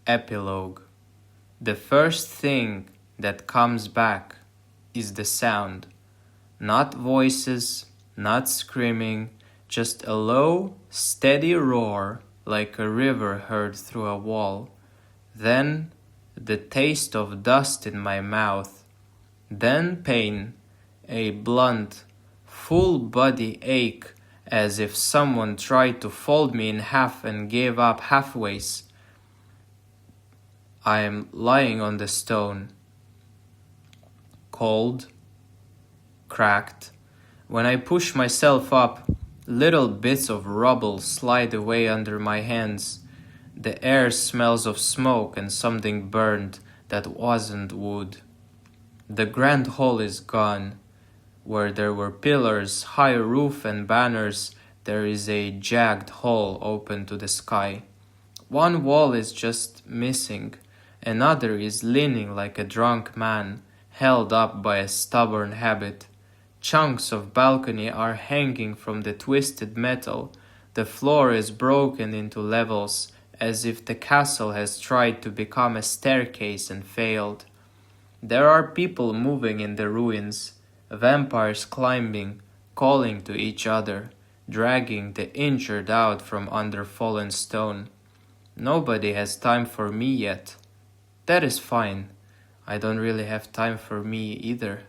Epilogue. The first thing that comes back is the sound. Not voices, not screaming, just a low, steady roar like a river heard through a wall. Then the taste of dust in my mouth. Then pain, a blunt, full body ache as if someone tried to fold me in half and gave up halfways. I am lying on the stone, cold, cracked. When I push myself up, little bits of rubble slide away under my hands. The air smells of smoke and something burned that wasn't wood. The grand hall is gone. Where there were pillars, high roof and banners, there is a jagged hole open to the sky. One wall is just missing. Another is leaning like a drunk man, held up by a stubborn habit. Chunks of balcony are hanging from the twisted metal. The floor is broken into levels, as if the castle has tried to become a staircase and failed. There are people moving in the ruins, vampires climbing, calling to each other, dragging the injured out from under fallen stone. Nobody has time for me yet. That is fine. I don't really have time for me either.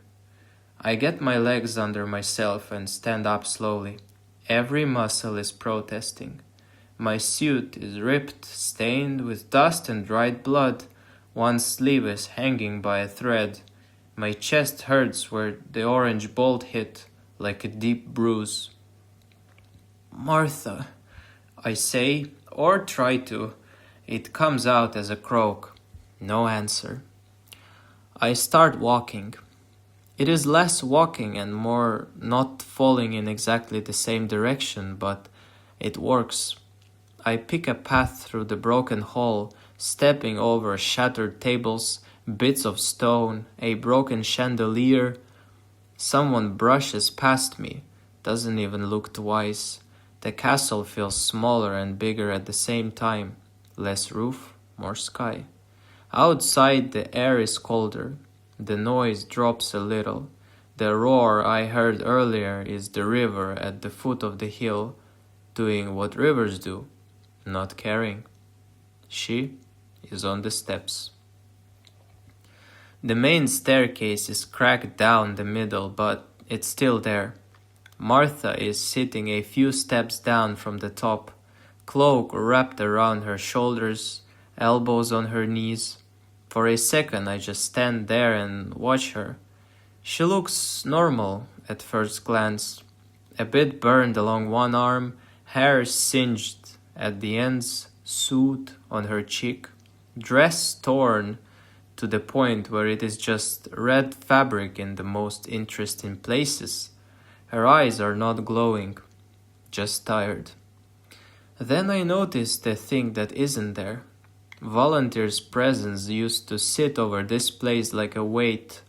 I get my legs under myself and stand up slowly. Every muscle is protesting. My suit is ripped, stained with dust and dried blood. One sleeve is hanging by a thread. My chest hurts where the orange bolt hit, like a deep bruise. Martha, I say, or try to. It comes out as a croak. No answer. I start walking. It is less walking and more not falling in exactly the same direction, but it works. I pick a path through the broken hall, stepping over shattered tables, bits of stone, a broken chandelier. Someone brushes past me, doesn't even look twice. The castle feels smaller and bigger at the same time. Less roof, more sky. Outside the air is colder. The noise drops a little. The roar I heard earlier is the river at the foot of the hill, doing what rivers do, not caring. She is on the steps. The main staircase is cracked down the middle, but it's still there. Martha is sitting a few steps down from the top, cloak wrapped around her shoulders, elbows on her knees. For a second I just stand there and watch her. She looks normal at first glance, a bit burned along one arm, hair singed at the ends, soot on her cheek, dress torn to the point where it is just red fabric in the most interesting places. Her eyes are not glowing, just tired. Then I notice the thing that isn't there. Volunteers' presence used to sit over this place like a weight.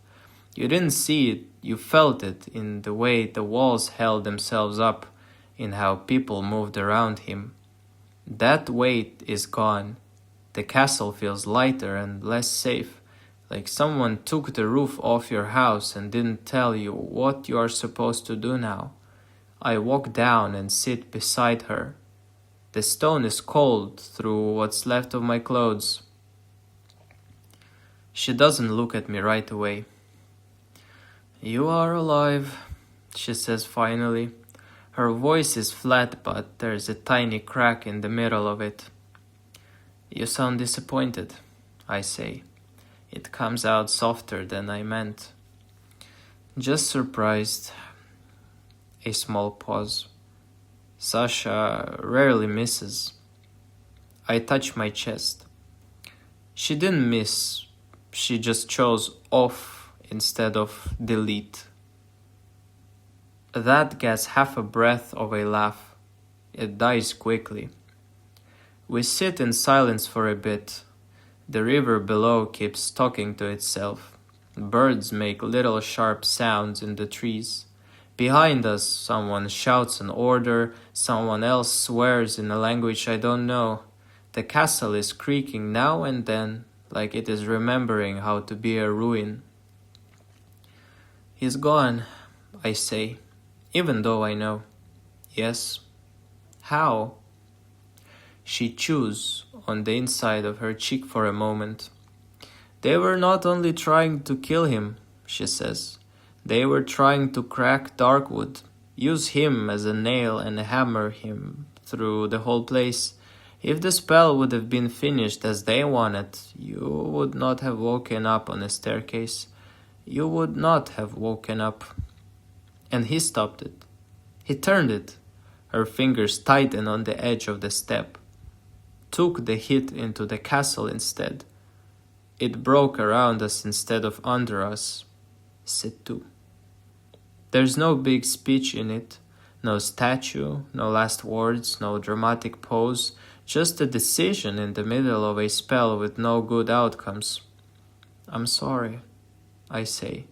You didn't see it, you felt it in the way the walls held themselves up, in how people moved around him. That weight is gone. The castle feels lighter and less safe, like someone took the roof off your house and didn't tell you what you are supposed to do now. I walk down and sit beside her. The stone is cold through what's left of my clothes. She doesn't look at me right away. You are alive, she says finally. Her voice is flat, but there's a tiny crack in the middle of it. You sound disappointed, I say. It comes out softer than I meant. Just surprised. A small pause. Sasha rarely misses. I touch my chest. She didn't miss. She just chose off instead of delete. That gets half a breath of a laugh. It dies quickly. We sit in silence for a bit. The river below keeps talking to itself. Birds make little sharp sounds in the trees. Behind us, someone shouts an order, someone else swears in a language I don't know. The castle is creaking now and then, like it is remembering how to be a ruin. He's gone, I say, even though I know. Yes. How? She chews on the inside of her cheek for a moment. They were not only trying to kill him, she says. They were trying to crack Darkwood, use him as a nail and hammer him through the whole place. If the spell would have been finished as they wanted, you would not have woken up on a staircase. You would not have woken up. And he stopped it. He turned it. Her fingers tightened on the edge of the step. Took the hit into the castle instead. It broke around us instead of under us. C'est tout. There's no big speech in it. No statue, no last words, no dramatic pose. Just a decision in the middle of a spell with no good outcomes. I'm sorry, I say.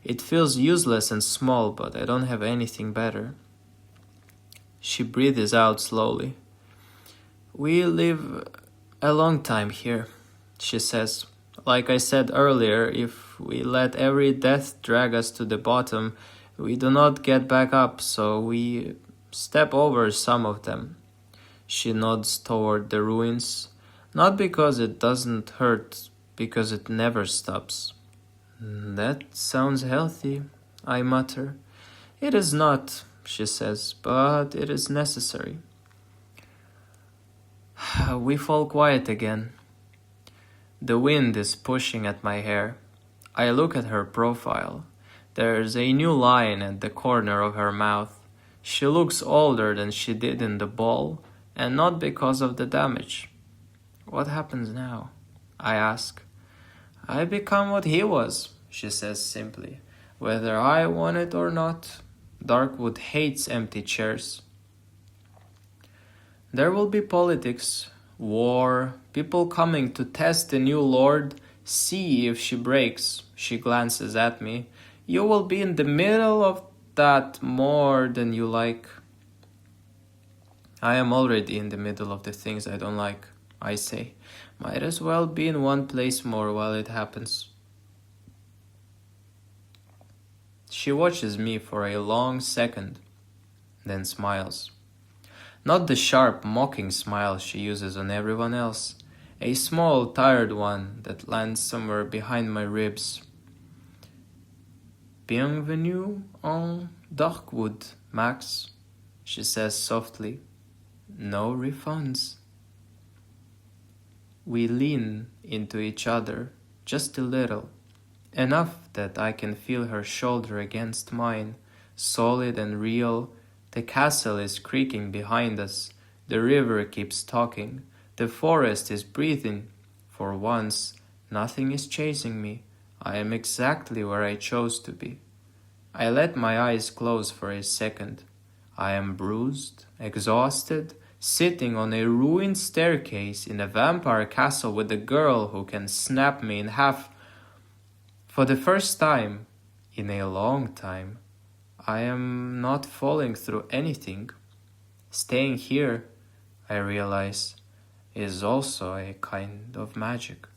It feels useless and small, but I don't have anything better. She breathes out slowly. We live a long time here, she says. Like I said earlier, if we let every death drag us to the bottom, we do not get back up, so we step over some of them. She nods toward the ruins, not because it doesn't hurt, because it never stops. That sounds healthy, I mutter. It is not, she says, but it is necessary. We fall quiet again. The wind is pushing at my hair. I look at her profile. There's a new line at the corner of her mouth. She looks older than she did in the ball, and not because of the damage. What happens now? I ask. I become what he was, she says simply. Whether I want it or not. Darkwood hates empty chairs. There will be politics, war, people coming to test the new lord, see if she breaks. She glances at me. You will be in the middle of that more than you like. I am already in the middle of the things I don't like, I say. Might as well be in one place more while it happens. She watches me for a long second, then smiles. Not the sharp, mocking smile she uses on everyone else. A small, tired one that lands somewhere behind my ribs. Bienvenue en Darkwood, Max, she says softly. No refunds. We lean into each other, just a little. Enough that I can feel her shoulder against mine, solid and real. The castle is creaking behind us. The river keeps talking. The forest is breathing. For once, nothing is chasing me. I am exactly where I chose to be. I let my eyes close for a second. I am bruised, exhausted, sitting on a ruined staircase in a vampire castle with a girl who can snap me in half. For the first time, in a long time, I am not falling through anything. Staying here, I realize, is also a kind of magic.